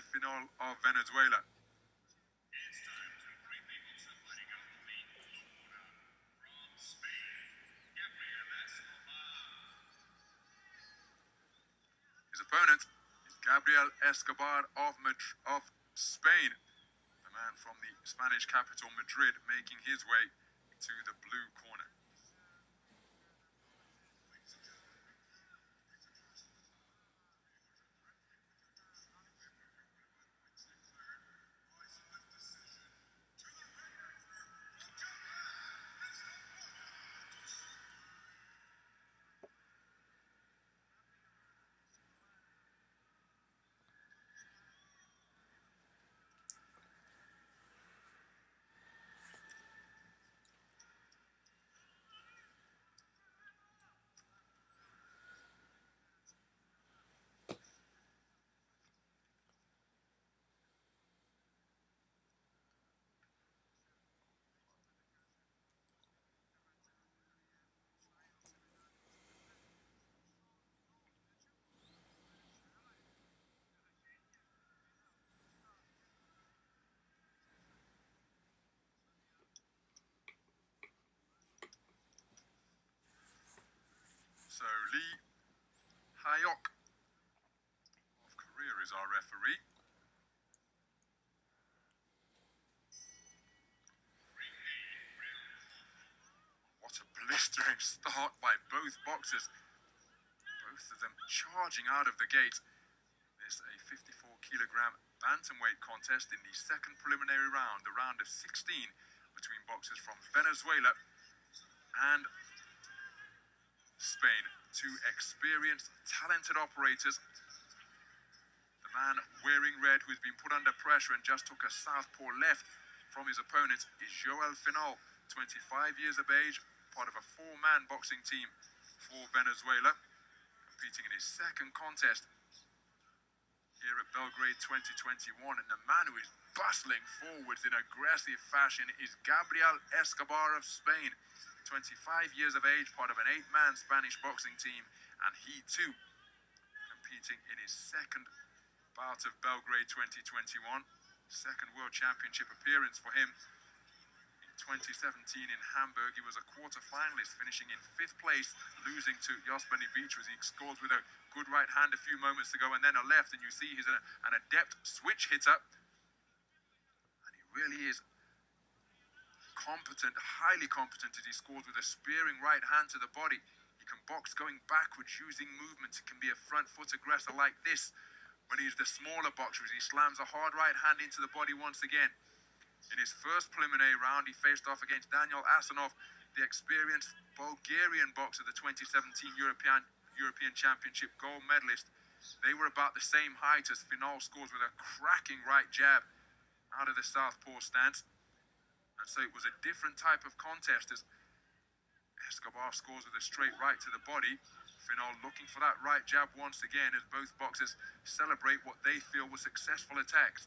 Yoel Finol of Venezuela. His opponent is Gabriel Escobar of Spain, the man from the Spanish capital Madrid, making his way to the blue corner. So Lee Hyok of Korea is our referee. What a blistering start by both boxers. Both of them charging out of the gate. This is a 54-kilogram bantamweight contest in the second preliminary round, the round of 16 between boxers from Venezuela and Spain. Two experienced, talented operators. The man wearing red, who's been put under pressure and just took a southpaw left from his opponent, is Yoel Finol, 25 years of age, part of a four-man boxing team for Venezuela, competing in his second contest here at Belgrade 2021. And the man who is bustling forwards in aggressive fashion is Gabriel Escobar of Spain, 25 years of age, part of an 8-man Spanish boxing team, and he too competing in his second bout of Belgrade 2021, second World Championship appearance for him. In 2017 in Hamburg, he was a quarter-finalist, finishing in 5th place, losing to Jospa Nivic, as he scored with a good right hand a few moments ago, and then a left, and you see he's an adept switch hitter, and he really is competent, highly competent, as he scores with a spearing right hand to the body. He can box going backwards using movement. He can be a front foot aggressor like this when he's the smaller boxer, as he slams a hard right hand into the body once again. In his first preliminary round, he faced off against Daniel Asanov, the experienced Bulgarian boxer, the 2017 European Championship gold medalist. They were about the same height, as Finol scores with a cracking right jab out of the southpaw stance. And so it was a different type of contest, as Escobar scores with a straight right to the body. Finol looking for that right jab once again, as both boxers celebrate what they feel were successful attacks.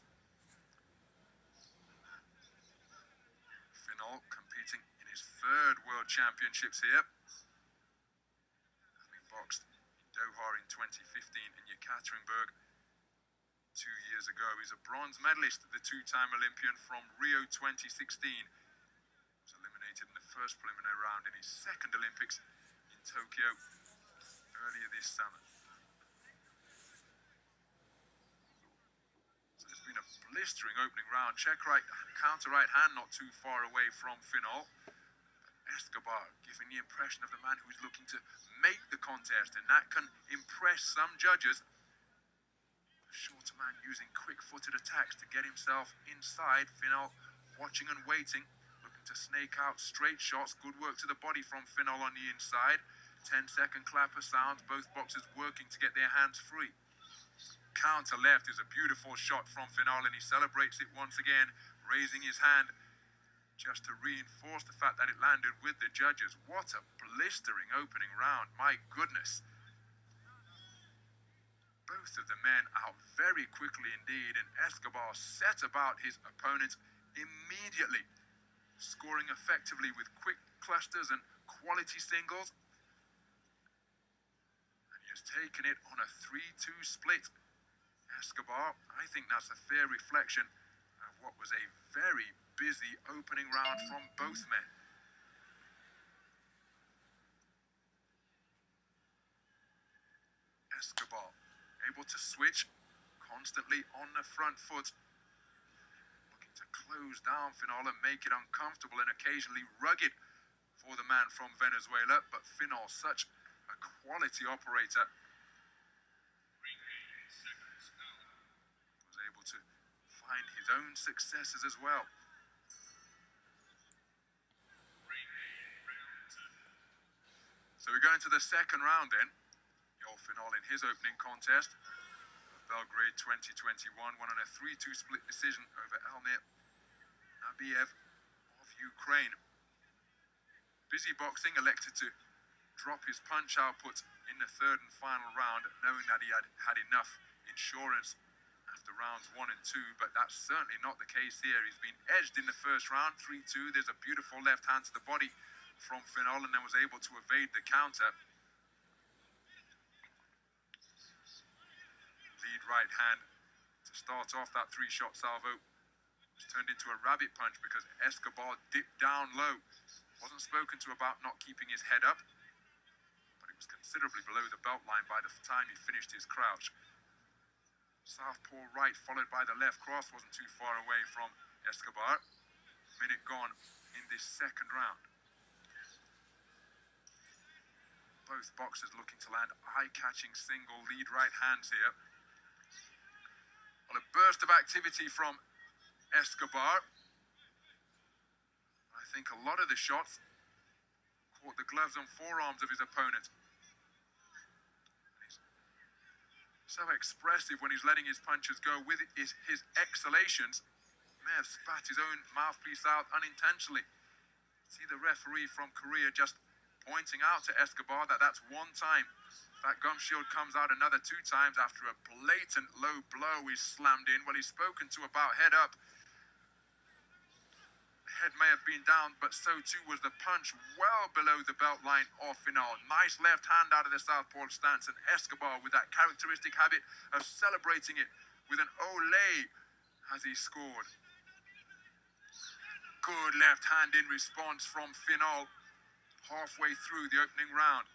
Finol competing in his third World Championships here, having boxed in Doha in 2015 and Yekaterinburg 2 years ago. He's a bronze medalist, the two-time Olympian from Rio 2016. Was eliminated in the first preliminary round in his second Olympics in Tokyo earlier this summer. So there's been a blistering opening round. Check right, counter right hand not too far away from Finol. Escobar giving the impression of the man who's looking to make the contest, and that can impress some judges. Shorter man using quick-footed attacks to get himself inside. Finol watching and waiting, looking to snake out straight shots. Good work to the body from Finol on the inside. 10-second clapper sounds, both boxers working to get their hands free. Counter left is a beautiful shot from Finol, and he celebrates it once again, raising his hand just to reinforce the fact that it landed with the judges. What a blistering opening round, my goodness. Both of the men out very quickly indeed, and Escobar set about his opponent immediately, scoring effectively with quick clusters and quality singles. And he has taken it on a 3-2 split. Escobar, I think that's a fair reflection of what was a very busy opening round from both men. Escobar able to switch, constantly on the front foot, looking to close down Finol and make it uncomfortable and occasionally rugged for the man from Venezuela, but Finol, such a quality operator, was able to find his own successes as well. So we go into the second round then. Yoel Finol in his opening contest of Belgrade 2021 won on a 3-2 split decision over Elmir Nabiev of Ukraine. Busy boxing, elected to drop his punch output in the third and final round, knowing that he had had enough insurance after rounds 1 and 2, but that's certainly not the case here. He's been edged in the first round, 3-2. There's a beautiful left hand to the body from Finol, and then was able to evade the counter. Lead right hand to start off that 3-shot salvo was turned into a rabbit punch because Escobar dipped down low. Wasn't spoken to about not keeping his head up, but it was considerably below the belt line by the time he finished his crouch. Southpaw right followed by the left cross wasn't too far away from Escobar. Minute gone in this second round. Both boxers looking to land eye-catching single lead right hands here. Well, a burst of activity from Escobar. I think a lot of the shots caught the gloves and forearms of his opponent. He's so expressive when he's letting his punches go. With his exhalations, may have spat his own mouthpiece out unintentionally. See the referee from Korea just pointing out to Escobar that that's one time. That gum shield comes out another 2 times after a blatant low blow is slammed in. Well, he's spoken to about head up. The head may have been down, but so too was the punch well below the belt line of Finol. Nice left hand out of the southpaw stance, and Escobar with that characteristic habit of celebrating it with an olé as he scored. Good left hand in response from Finol. Halfway through the opening round.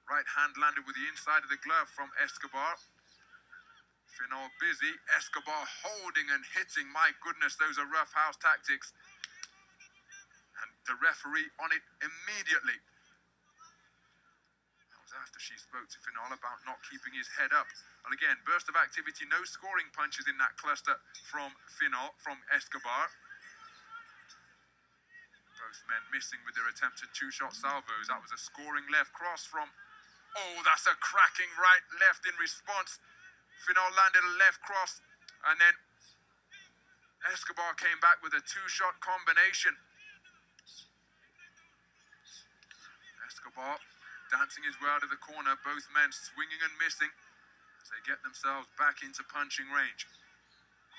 Right hand landed with the inside of the glove from Escobar. Finol busy. Escobar holding and hitting. My goodness, those are rough house tactics. And the referee on it immediately. That was after she spoke to Finol about not keeping his head up. Well, again, burst of activity. No scoring punches in that cluster from Escobar. Both men missing with their attempted 2-shot salvos. That was a scoring left cross from... Oh, that's a cracking right left in response. Finol landed a left cross, and then Escobar came back with a 2-shot combination. Escobar dancing his way out of the corner. Both men swinging and missing as they get themselves back into punching range.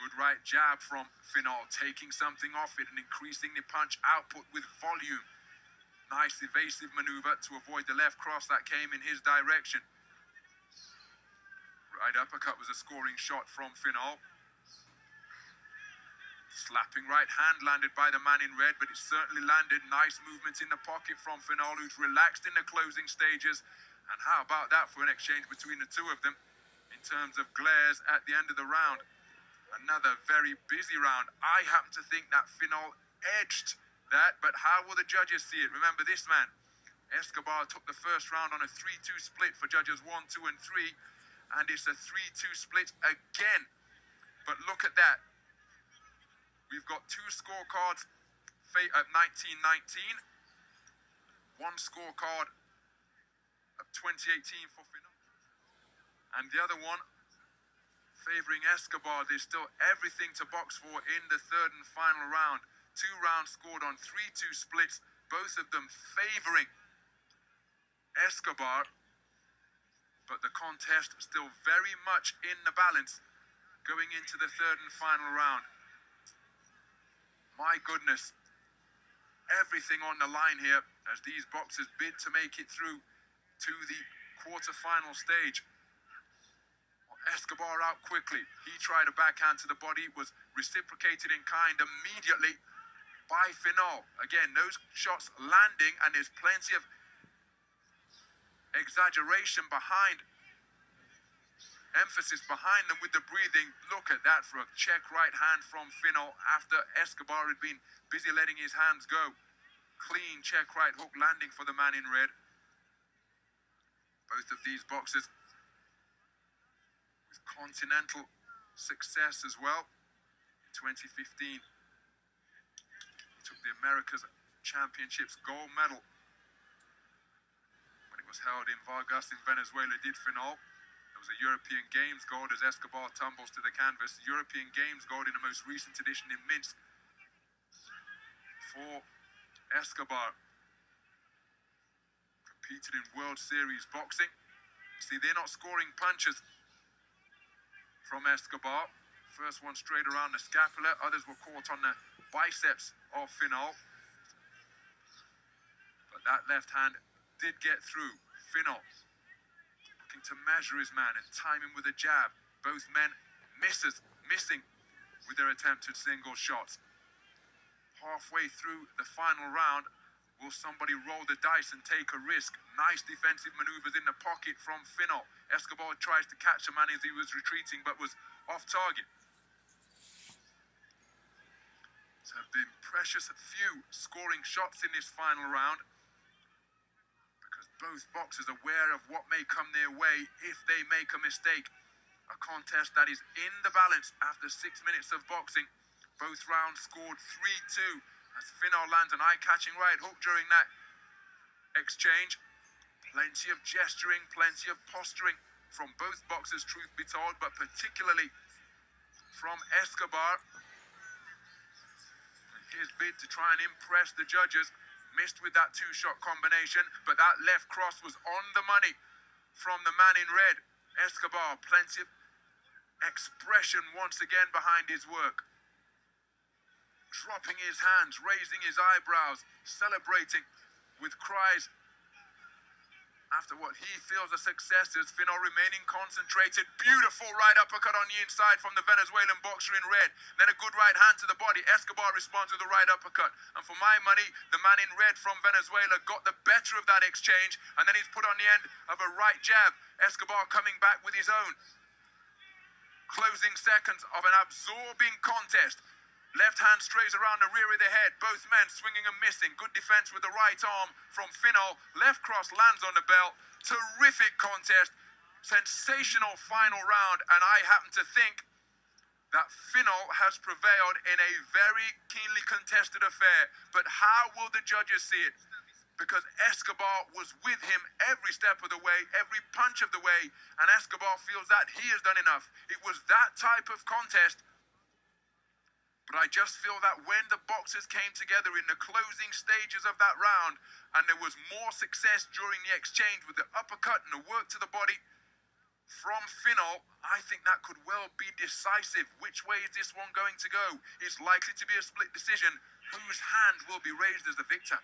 Good right jab from Finol, taking something off it and increasing the punch output with volume. Nice evasive maneuver to avoid the left cross that came in his direction. Right uppercut was a scoring shot from Finol. Slapping right hand landed by the man in red, but it certainly landed. Nice movement in the pocket from Finol, who's relaxed in the closing stages. And how about that for an exchange between the two of them in terms of glares at the end of the round? Another very busy round. I happen to think that Finol edged that, but how will the judges see it? Remember this man, Escobar took the first round on a 3-2 split for judges 1, 2, and 3, and it's a 3-2 split again. But look at that. We've got 2 scorecards at 19-19, 1 scorecard of 2018 for Finol, and the other one favoring Escobar. There's still everything to box for in the third and final round. 2 rounds scored on 3-2 splits, both of them favoring Escobar, but the contest still very much in the balance going into the third and final round. My goodness, everything on the line here as these boxers bid to make it through to the quarter-final stage. Escobar out quickly. He tried a backhand to the body, was reciprocated in kind immediately by Finol. Again, those shots landing, and there's plenty of exaggeration behind, emphasis behind them with the breathing. Look at that for a check right hand from Finol after Escobar had been busy letting his hands go. Clean check right hook landing for the man in red. Both of these boxers with continental success as well. In 2015, he took the Americas Championships gold medal when it was held in Vargas in Venezuela, did Finol. There was a European Games gold as Escobar tumbles to the canvas. European Games gold in the most recent edition in Minsk for Escobar. Competed in World Series boxing. See, they're not scoring punches from Escobar. First one straight around the scapula. Others were caught on the biceps of Finol. But that left hand did get through. Finol looking to measure his man and time him with a jab. Both men missing with their attempted single shots. Halfway through the final round, will somebody roll the dice and take a risk? Nice defensive maneuvers in the pocket from Finol. Escobar tries to catch the man as he was retreating, but was off target. So have been precious few scoring shots in this final round, because both boxers are aware of what may come their way if they make a mistake. A contest that is in the balance after 6 minutes of boxing. Both rounds scored 3-2 as Finol lands an eye-catching right hook during that exchange. Plenty of gesturing, plenty of posturing from both boxers, truth be told, but particularly from Escobar. His bid to try and impress the judges, missed with that two-shot combination, but that left cross was on the money from the man in red. Escobar, plenty of expression once again behind his work. Dropping his hands, raising his eyebrows, celebrating with cries after what he feels are successes. Finol remaining concentrated. Beautiful right uppercut on the inside from the Venezuelan boxer in red. Then a good right hand to the body. Escobar responds with a right uppercut. And for my money, the man in red from Venezuela got the better of that exchange. And then he's put on the end of a right jab. Escobar coming back with his own. Closing seconds of an absorbing contest. Left hand strays around the rear of the head. Both men swinging and missing. Good defense with the right arm from Finol. Left cross lands on the belt. Terrific contest. Sensational final round. And I happen to think that Finol has prevailed in a very keenly contested affair. But how will the judges see it? Because Escobar was with him every step of the way, every punch of the way. And Escobar feels that he has done enough. It was that type of contest. But I just feel that when the boxers came together in the closing stages of that round, and there was more success during the exchange with the uppercut and the work to the body from Finol, I think that could well be decisive. Which way is this one going to go? It's likely to be a split decision. Whose hand will be raised as the victor?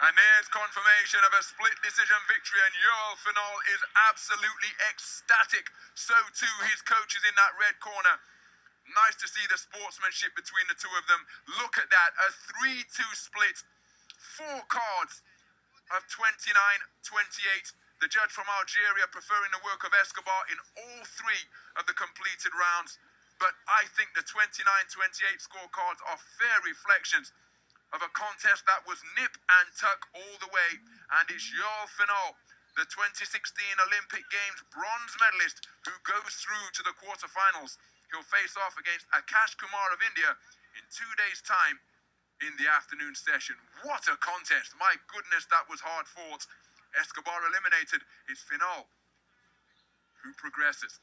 And there's confirmation of a split decision victory, and Yoel Finol is absolutely ecstatic. So too his coaches in that red corner. Nice to see the sportsmanship between the two of them. Look at that, a 3-2 split. 4 cards of 29-28. The judge from Algeria preferring the work of Escobar in all 3 of the completed rounds. But I think the 29-28 scorecards are fair reflections of a contest that was nip and tuck all the way. And it's Yoel Finol, the 2016 Olympic Games bronze medalist, who goes through to the quarterfinals. He'll face off against Akash Kumar of India in 2 days' time in the afternoon session. What a contest. My goodness, that was hard fought. Escobar eliminated. It's Finol who progresses.